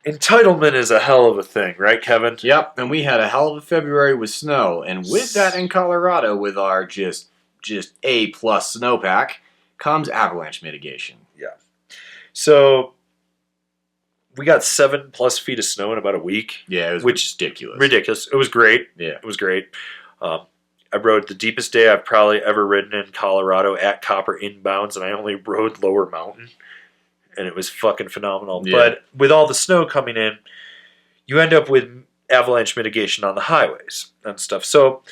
Entitlement is a hell of a thing, right, Kevin? Yep, and we had a hell of a February with snow, and with that in Colorado, with our just A-plus snowpack, comes avalanche mitigation. Yeah. So we got 7+ feet of snow in about a week. Yeah, it was ridiculous. Ridiculous. It was great. Yeah. It was great. I rode the deepest day I've probably ever ridden in Colorado at Copper inbounds, and I only rode Lower Mountain, and it was fucking phenomenal. Yeah. But with all the snow coming in, you end up with avalanche mitigation on the highways and stuff. So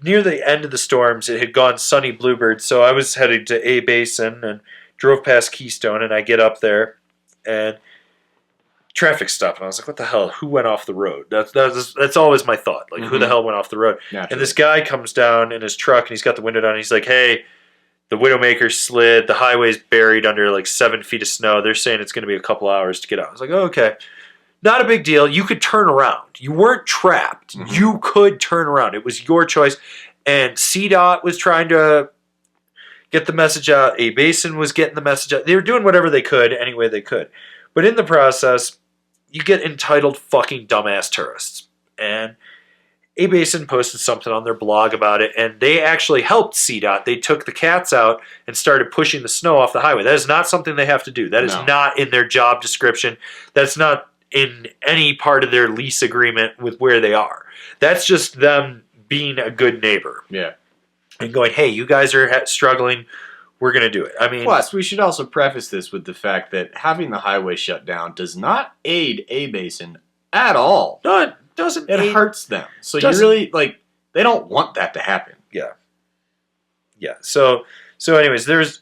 near the end of the storms, it had gone sunny bluebird, so I was heading to A Basin and drove past Keystone, and I get up there, and traffic stopped, and I was like, what the hell? Who went off the road? That's always my thought. Like, who the hell went off the road? Naturally. And this guy comes down in his truck, and he's got the window down, and he's like, hey, the Widowmaker slid. The highway's buried under like 7 feet of snow. They're saying it's going to be a couple hours to get out. I was like, oh, okay. Not a big deal. You could turn around. You weren't trapped. You could turn around. It was your choice. And CDOT was trying to get the message out. A Basin was getting the message out. They were doing whatever they could any way they could. But in the process, you get entitled fucking dumbass tourists. And A Basin posted something on their blog about it, and they actually helped CDOT. They took the cats out and started pushing the snow off the highway. That is not something they have to do. That is not in their job description. That's not in any part of their lease agreement with where they are. That's just them being a good neighbor. Yeah. And going, hey, you guys are struggling. We're going to do it. I mean, plus, we should also preface this with the fact that having the highway shut down does not aid A Basin at all. No, it doesn't. It hurts them. So you really, like, they don't want that to happen. Yeah. Yeah. So anyways, there's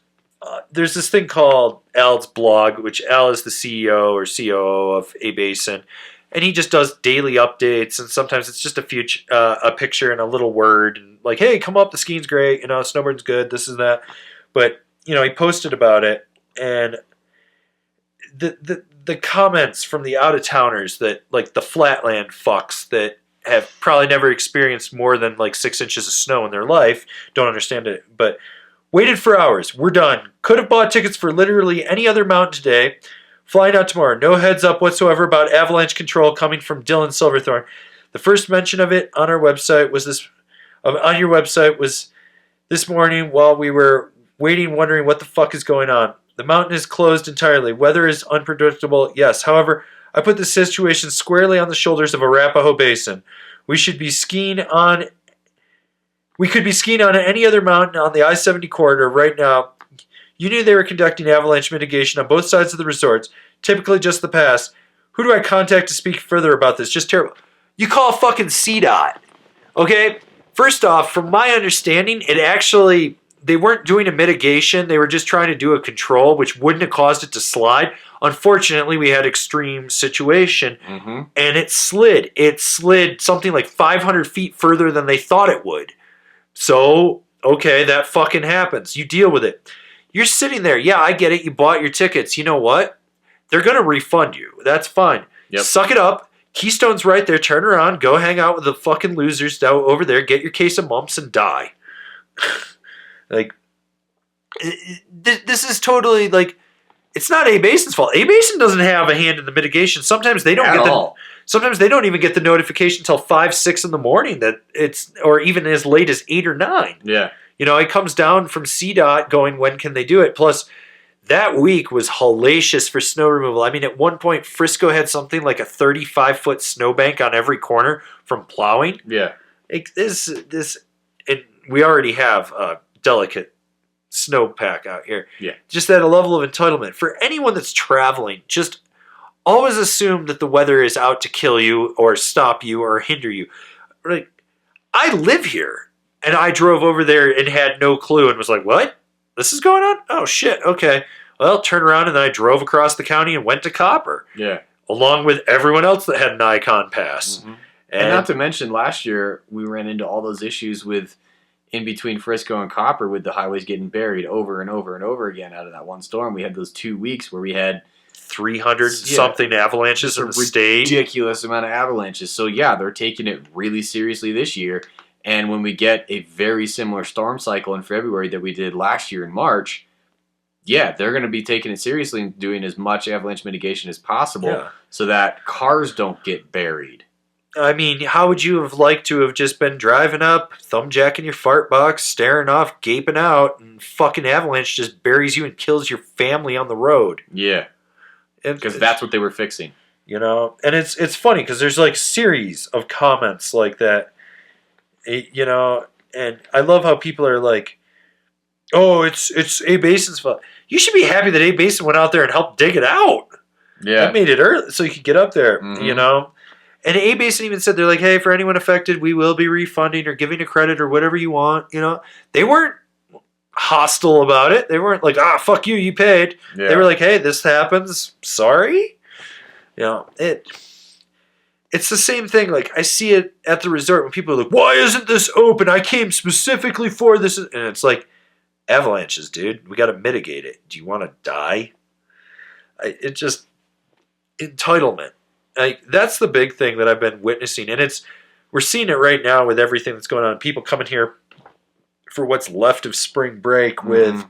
this thing called Al's blog, which Al is the CEO or COO of A Basin, and he just does daily updates, and sometimes it's just a picture and a little word, and like, hey, come up, the skiing's great, you know, snowboarding's good, this is that. But, you know, he posted about it, and the comments from the out-of-towners that, like, the flatland fucks that have probably never experienced more than, like, 6 inches of snow in their life, don't understand it, but waited for hours, we're done. Could have bought tickets for literally any other mountain today. Flying out tomorrow. No heads up whatsoever about avalanche control coming from Dylan Silverthorne. The first mention of it on our website was on your website was this morning while we were waiting, wondering what the fuck is going on. The mountain is closed entirely. Weather is unpredictable. Yes. However, I put the situation squarely on the shoulders of Arapahoe Basin. We could be skiing on any other mountain on the I-70 corridor right now. You knew they were conducting avalanche mitigation on both sides of the resorts, typically just the pass. Who do I contact to speak further about this? Just terrible. You call fucking CDOT. Okay? First off, from my understanding, they weren't doing a mitigation. They were just trying to do a control, which wouldn't have caused it to slide. Unfortunately, we had extreme situation, and it slid. It slid something like 500 feet further than they thought it would. So, okay, that fucking happens. You deal with it. You're sitting there. Yeah, I get it. You bought your tickets. You know what? They're going to refund you. That's fine. Yep. Suck it up. Keystone's right there. Turn around. Go hang out with the fucking losers down over there. Get your case of mumps and die. Like, this is totally, like, it's not A Basin's fault. A Basin doesn't have a hand in the mitigation. Sometimes they don't Sometimes they don't even get the notification until 5, 6 in the morning that or even as late as 8 or 9. Yeah. You know, it comes down from CDOT going, when can they do it? Plus, that week was hellacious for snow removal. I mean, at one point, Frisco had something like a 35-foot snowbank on every corner from plowing. Yeah. We already have a delicate snowpack out here. Yeah. Just at a level of entitlement. For anyone that's traveling, just always assume that the weather is out to kill you or stop you or hinder you. Like, I live here. And I drove over there and had no clue and was like, what? This is going on? Oh, shit. Okay. Well, turn around, and then I drove across the county and went to Copper. Yeah. Along with everyone else that had an Icon pass. And not to mention, last year, we ran into all those issues with in between Frisco and Copper with the highways getting buried over and over and over again out of that one storm. We had those 2 weeks where we had 300-something avalanches in the state. Ridiculous amount of avalanches. So, yeah, they're taking it really seriously this year. And when we get a very similar storm cycle in February that we did last year in March, yeah, they're going to be taking it seriously and doing as much avalanche mitigation as possible Yeah. so that cars don't get buried. I mean, how would you have liked to have just been driving up, thumbjacking your fart box, staring off, gaping out, and fucking avalanche just buries you and kills your family on the road? Yeah, because that's what they were fixing. You know, and it's funny because there's like series of comments like that, you know, and I love how people are like, "Oh, it's A Basin's fault." You should be happy that A Basin went out there and helped dig it out. Yeah, That made it early so you could get up there. Mhm. You know. And A Basin even said they're like, hey, for anyone affected, we will be refunding or giving a credit or whatever you want. You know, they weren't hostile about it. They weren't like, fuck you, you paid. Yeah. They were like, hey, this happens. Sorry. You know, it's the same thing. Like I see it at the resort when people are like, why isn't this open? I came specifically for this, and it's like avalanches, dude. We got to mitigate it. Do you want to die? It just entitlement. That's the big thing that I've been witnessing, and we're seeing it right now with everything that's going on. People coming here for what's left of spring break with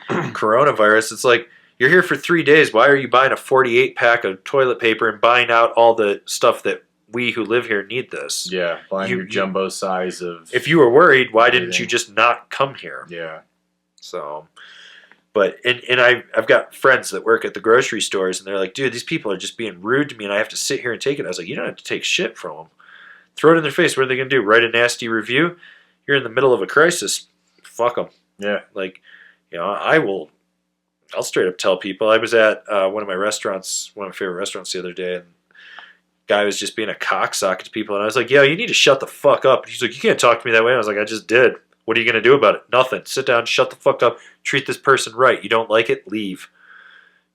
coronavirus. It's like you're here for 3 days. Why are you buying a 48 pack of toilet paper and buying out all the stuff that we who live here need this? Yeah, buying your jumbo size of. If you were worried, why didn't you just not come here? Yeah. So. But and I've got friends that work at the grocery stores, and they're like, dude, these people are just being rude to me, and I have to sit here and take it. I was like, you don't have to take shit from them. Throw it in their face. What are they going to do? Write a nasty review? You're in the middle of a crisis. Fuck them. Yeah. Like, you know, I'll straight up tell people. I was at one of my favorite restaurants the other day, and guy was just being a cocksocket to people, and I was like, yo, you need to shut the fuck up. And he's like, you can't talk to me that way. And I was like, I just did. What are you going to do about it? Nothing. Sit down, shut the fuck up, treat this person right. You don't like it? Leave.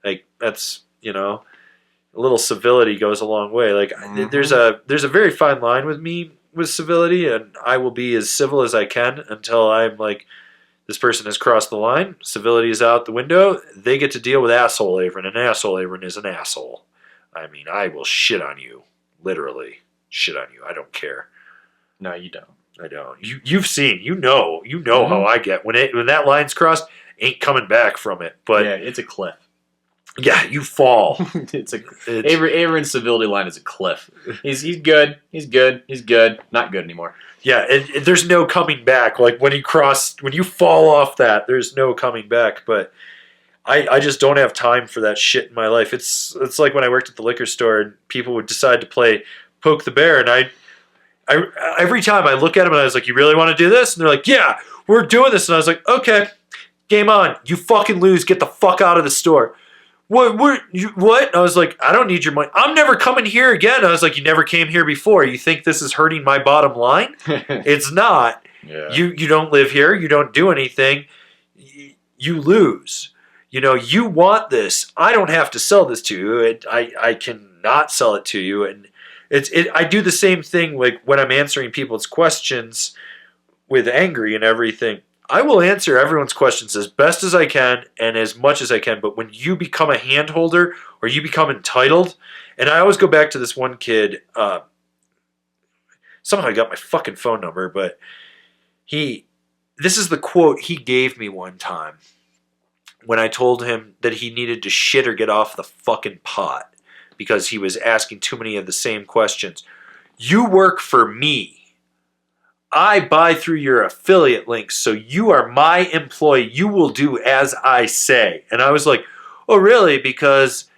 Like, that's, you know, a little civility goes a long way. Like, there's a very fine line with me with civility, and I will be as civil as I can until I'm like, this person has crossed the line. Civility is out the window. They get to deal with asshole Avran, and asshole Avran is an asshole. I mean, I will shit on you. Literally. Shit on you. I don't care. No, you don't. I don't. You've seen. You know how I get when that line's crossed. Ain't coming back from it. But yeah, it's a cliff. Yeah, you fall. Avran's civility line is a cliff. He's good. He's good. He's good. Not good anymore. Yeah, and there's no coming back. Like when you fall off that, there's no coming back. But I just don't have time for that shit in my life. It's like when I worked at the liquor store and people would decide to play Poke the Bear, and I every time I look at them and I was like, you really want to do this? And they're like, yeah, we're doing this. And I was like, okay, game on. You fucking lose. Get the fuck out of the store. What? And I was like, I don't need your money. I'm never coming here again. I was like, you never came here before. You think this is hurting my bottom line? It's not. Yeah. You don't live here. You don't do anything. You lose. You know, you want this. I don't have to sell this to you. I cannot sell it to you. And I do the same thing like when I'm answering people's questions with Angry and everything. I will answer everyone's questions as best as I can and as much as I can. But when you become a handholder or you become entitled, and I always go back to this one kid. Somehow I got my fucking phone number, but this is the quote he gave me one time when I told him that he needed to shit or get off the fucking pot because he was asking too many of the same questions. You work for me. I buy through your affiliate links, so you are my employee. You will do as I say. And I was like, oh, really? Because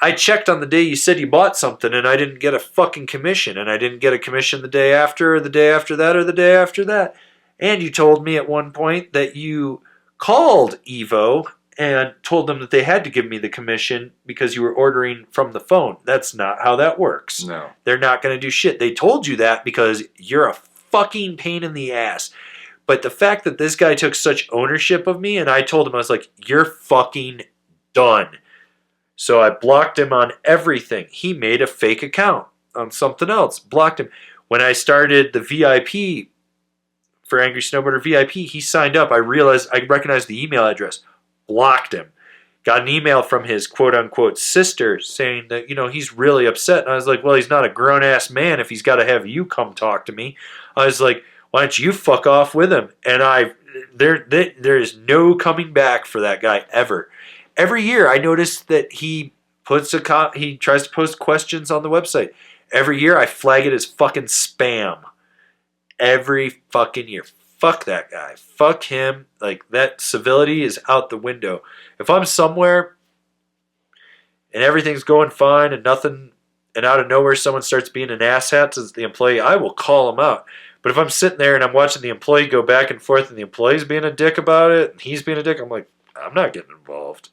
I checked on the day you said you bought something, and I didn't get a fucking commission. And I didn't get a commission the day after, or the day after that, or the day after that. And you told me at one point that you called Evo and told them that they had to give me the commission because you were ordering from the phone. That's not how that works. No. They're not going to do shit. They told you that because you're a fucking pain in the ass. But the fact that this guy took such ownership of me, and I told him, I was like, you're fucking done. So I blocked him on everything. He made a fake account on something else. Blocked him. When I started the VIP for Angrysnowboarder VIP, he signed up. I realized I recognized the email address. Blocked him. Got an email from his quote-unquote sister saying that, he's really upset. And I was like, well, he's not a grown-ass man if he's got to have you come talk to me. I was like, why don't you fuck off with him? And there is no coming back for that guy ever. Every year, I notice that he he tries to post questions on the website. Every year, I flag it as fucking spam. Every fucking year. Fuck that guy. Fuck him. Like, that civility is out the window. If I'm somewhere and everything's going fine and nothing, and out of nowhere someone starts being an asshat to the employee, I will call him out. But if I'm sitting there and I'm watching the employee go back and forth and the employee's being a dick about it and he's being a dick, I'm like, I'm not getting involved.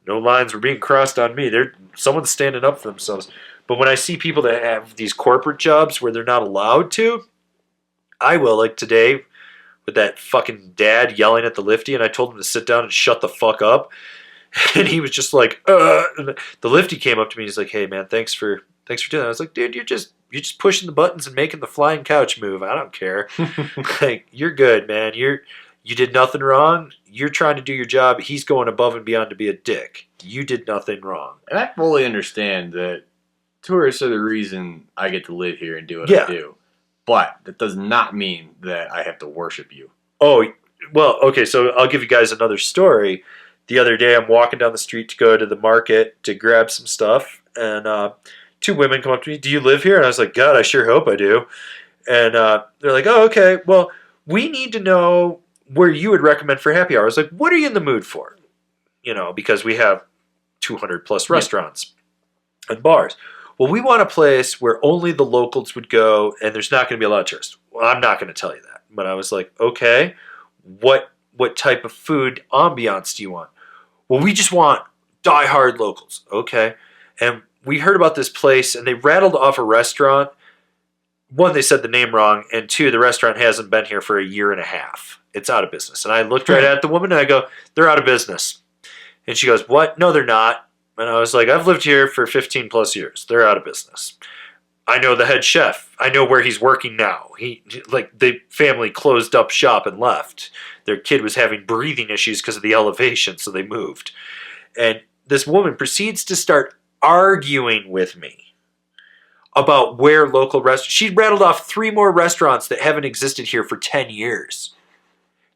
No lines were being crossed on me. Someone's standing up for themselves. But when I see people that have these corporate jobs where they're not allowed to, I will. Like today, with that fucking dad yelling at the lifty, and I told him to sit down and shut the fuck up. And he was just like, And the lifty came up to me and he's like, hey man, thanks for doing that. I was like, dude, you're just pushing the buttons and making the flying couch move. I don't care. Like, you're good, man. You did nothing wrong. You're trying to do your job. He's going above and beyond to be a dick. You did nothing wrong. And I fully understand that tourists are the reason I get to live here and do what I do. But that does not mean that I have to worship you. Oh, well, okay, so I'll give you guys another story. The other day, I'm walking down the street to go to the market to grab some stuff, and two women come up to me, do you live here? And I was like, God, I sure hope I do. And they're like, oh, okay, well, we need to know where you would recommend for happy hour. I was like, what are you in the mood for? You know, because we have 200 plus restaurants and bars. Well, we want a place where only the locals would go and there's not going to be a lot of tourists. Well, I'm not going to tell you that. But I was like, okay, what type of food ambiance do you want? Well, we just want diehard locals. Okay. And we heard about this place and they rattled off a restaurant. One, they said the name wrong. And two, the restaurant hasn't been here for a year and a half. It's out of business. And I looked right at the woman and I go, they're out of business. And she goes, what? No, they're not. And I was like, I've lived here for 15 plus years. They're out of business. I know the head chef. I know where he's working now. The family closed up shop and left. Their kid was having breathing issues because of the elevation, so they moved. And this woman proceeds to start arguing with me about where local restaurants. She rattled off 3 more restaurants that haven't existed here for 10 years.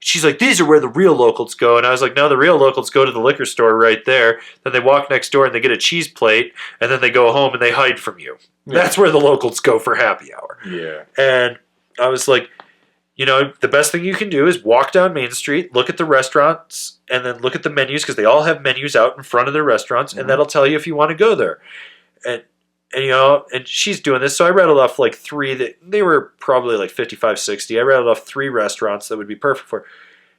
She's like, these are where the real locals go. And I was like, no, the real locals go to the liquor store right there. Then they walk next door and they get a cheese plate. And then they go home and they hide from you. Yeah. That's where the locals go for happy hour. Yeah. And I was like, you know, the best thing you can do is walk down Main Street, look at the restaurants, and then look at the menus, because they all have menus out in front of their restaurants. And that'll tell you if you want to go there. And you know, and she's doing this. So I rattled off like 3 that they were probably like 55, 60. I rattled off 3 restaurants that would be perfect for her.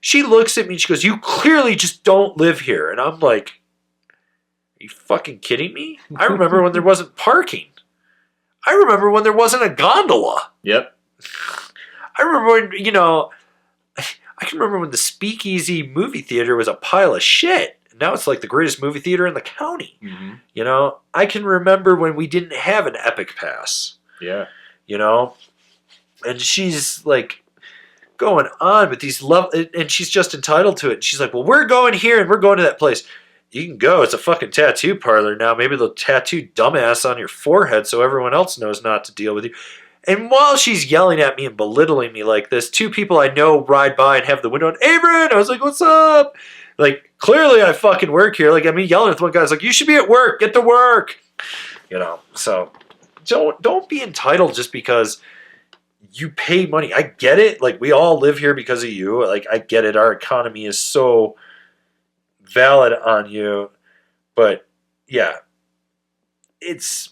She looks at me and she goes, you clearly just don't live here. And I'm like, are you fucking kidding me? I remember when there wasn't parking. I remember when there wasn't a gondola. Yep. I remember when, you know, I can remember when the Speakeasy movie theater was a pile of shit. Now it's like the greatest movie theater in the county. Mm-hmm. You know, I can remember when we didn't have an Epic Pass. Yeah. You know, and she's like going on with these and she's just entitled to it. And she's like, well, we're going here and we're going to that place. You can go. It's a fucking tattoo parlor now. Maybe they'll tattoo dumbass on your forehead so everyone else knows not to deal with you. And while she's yelling at me and belittling me like this, 2 people I know ride by and have the window on. Avran! I was like, what's up? Like, clearly I fucking work here. Like, I mean, yelling at one guy. I was like, you should be at work. Get to work. You know, so don't be entitled just because you pay money. I get it. Like, we all live here because of you. Like, I get it. Our economy is so valid on you. But, yeah. It's...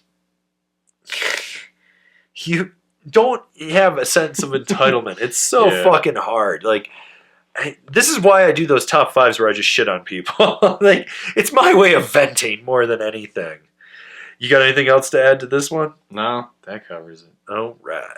You don't have a sense of entitlement. It's so fucking hard. Like, this is why I do those top 5s where I just shit on people. Like, it's my way of venting more than anything. You got anything else to add to this one? No, that covers it. All right.